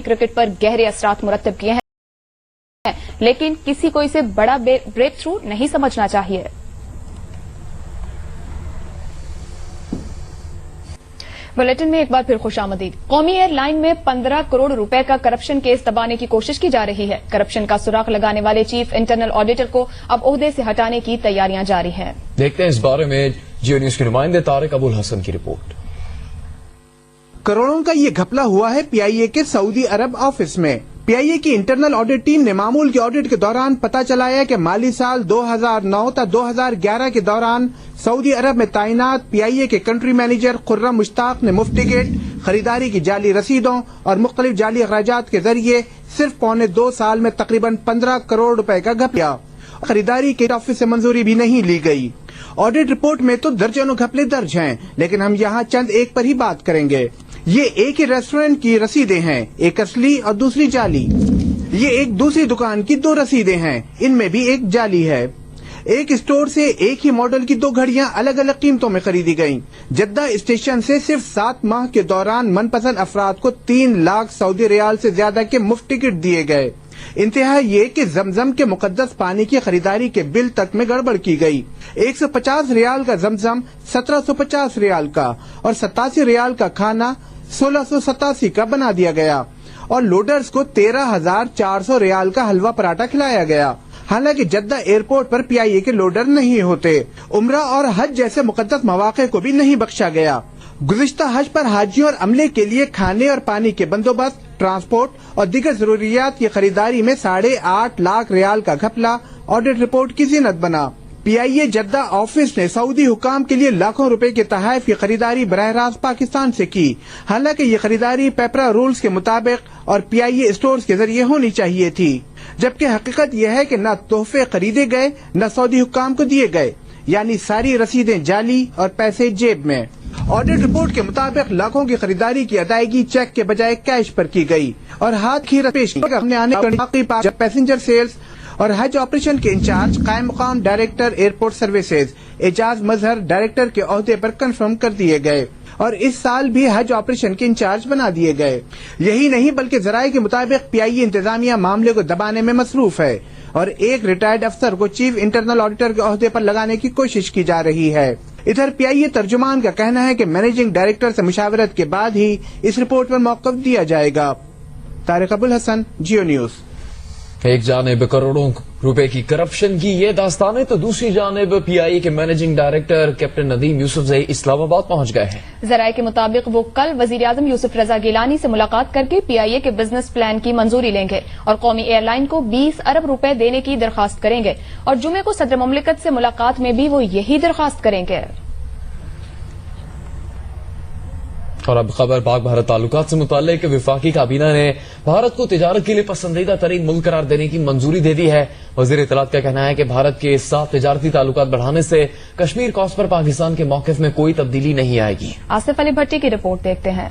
Cricket پر گہرے اثرات مرتب کیے ہیں، لیکن کسی کو اسے بڑا بریک تھرو نہیں سمجھنا چاہیے۔ بلیٹن میں ایک بار پھر خوش آمدید۔ قومی ایئر لائن میں 15 کروڑ روپے کا کرپشن کیس دبانے کی کوشش کی جا رہی ہے۔ کرپشن کا سراغ لگانے والے چیف انٹرنل آڈیٹر کو اب عہدے سے ہٹانے کی تیاریاں جاری ہیں۔ دیکھتے ہیں اس بارے میں جیو نیوز کے نمائندے طارق ابوالحسن کی رپورٹ۔ کروڑوں کا یہ گھپلہ ہوا ہے پی آئی اے کے سعودی عرب آفس میں۔ پی آئی اے کی انٹرنل آڈٹ ٹیم نے معمول کے آڈٹ کے دوران پتہ چلایا کہ مالی سال 2009 تا 2011 کے دوران سعودی عرب میں تعینات پی آئی اے کے کنٹری مینیجر خرم مشتاق نے مفت ٹکٹ، خریداری کی جعلی رسیدوں اور مختلف جعلی اخراجات کے ذریعے صرف 2.25 سال میں تقریباً 15 کروڑ روپے کا گھپلہ۔ خریداری کے آفس سے منظوری بھی نہیں لی گئی۔ آڈٹ رپورٹ میں تو درجنوں گھپلے درج ہیں، لیکن ہم یہاں چند ایک پر ہی بات کریں گے۔ یہ ایک ہی ریسٹورنٹ کی رسیدیں ہیں، ایک اصلی اور دوسری جعلی۔ یہ ایک دوسری دکان کی 2 رسیدیں ہیں، ان میں بھی ایک جعلی ہے۔ ایک اسٹور سے ایک ہی ماڈل کی 2 گھڑیاں الگ الگ قیمتوں میں خریدی گئیں۔ جدہ اسٹیشن سے صرف 7 ماہ کے دوران من پسند افراد کو 3 لاکھ سعودی ریال سے زیادہ کے مفت ٹکٹ دیے گئے۔ انتہا یہ کہ زمزم کے مقدس پانی کی خریداری کے بل تک میں گڑبڑ کی گئی۔ 150 ریال کا زمزم 1750 ریال کا اور 87 ریال کا کھانا 1687 کا بنا دیا گیا، اور لوڈرز کو 13,400 ریال کا حلوہ پراٹھا کھلایا گیا۔ حالانکہ Jeddah airport per P I A کے لوڈر نہیں ہوتے۔ عمرہ اور حج جیسے مقدس مواقع کو بھی نہیں بخشا گیا۔ گزشتہ حج پر حاجیوں اور عملے کے لیے کھانے اور پانی کے بندوبست، ٹرانسپورٹ اور دیگر ضروریات کی خریداری میں 8.5 لاکھ ریال کا گھپلہ آڈٹ رپورٹ کی زینت بنا۔ پی آئی اے جدہ آفس نے سعودی حکام کے لیے لاکھوں روپے کے تحائف کی خریداری براہ راست پاکستان سے کی، حالانکہ یہ خریداری پیپرا رولز کے مطابق اور پی آئی اے اسٹورز کے ذریعے ہونی چاہیے تھی، جبکہ حقیقت یہ ہے کہ نہ تحفے خریدے گئے نہ سعودی حکام کو دیے گئے، یعنی ساری رسیدیں جعلی اور پیسے جیب میں۔ آڈٹ رپورٹ کے مطابق لاکھوں کی خریداری کی ادائیگی چیک کے بجائے کیش پر کی گئی، اور ہاتھ کی پیش پیسنجر سیلز اور حج آپریشن کے انچارج قائم مقام ڈائریکٹر ایئرپورٹ سروسز اعجاز مظہر ڈائریکٹر کے عہدے پر کنفرم کر دیے گئے، اور اس سال بھی حج آپریشن کے انچارج بنا دیے گئے۔ یہی نہیں بلکہ ذرائع کے مطابق پی آئی اے انتظامیہ معاملے کو دبانے میں مصروف ہے، اور ایک ریٹائرڈ افسر کو چیف انٹرنل آڈیٹر کے عہدے پر لگانے کی کوشش کی جا رہی ہے۔ ادھر پی آئی اے ترجمان کا کہنا ہے کہ مینیجنگ ڈائریکٹر سے مشاورت کے بعد ہی اس رپورٹ پر موقف دیا جائے گا۔ طارق ابوالحسن، جیو نیوز۔ ایک جانب کروڑوں روپے کی کرپشن کی یہ داستان ہے تو دوسری جانب پی آئی اے کے managing director captain Nadeem Yousafzai Islamabad پہنچ گئے ہیں۔ ذرائع کے مطابق وہ کل وزیر اعظم یوسف رضا گیلانی سے ملاقات کر کے پی آئی اے کے بزنس پلان کی منظوری لیں گے اور قومی ایئر لائن کو 20 ارب روپے دینے کی درخواست کریں گے، اور جمعے کو صدر مملکت سے ملاقات میں بھی وہ یہی درخواست کریں گے۔ اور اب خبر پاک بھارت تعلقات سے متعلق وفاقی کابینہ نے بھارت کو تجارت کے لیے پسندیدہ ترین ملک قرار دینے کی منظوری دے دی ہے۔ وزیر اطلاعات کا کہنا ہے کہ بھارت کے ساتھ تجارتی تعلقات بڑھانے سے کشمیر کوس پر پاکستان کے موقف میں کوئی تبدیلی نہیں آئے گی۔ آصف علی بھٹی کی رپورٹ دیکھتے ہیں۔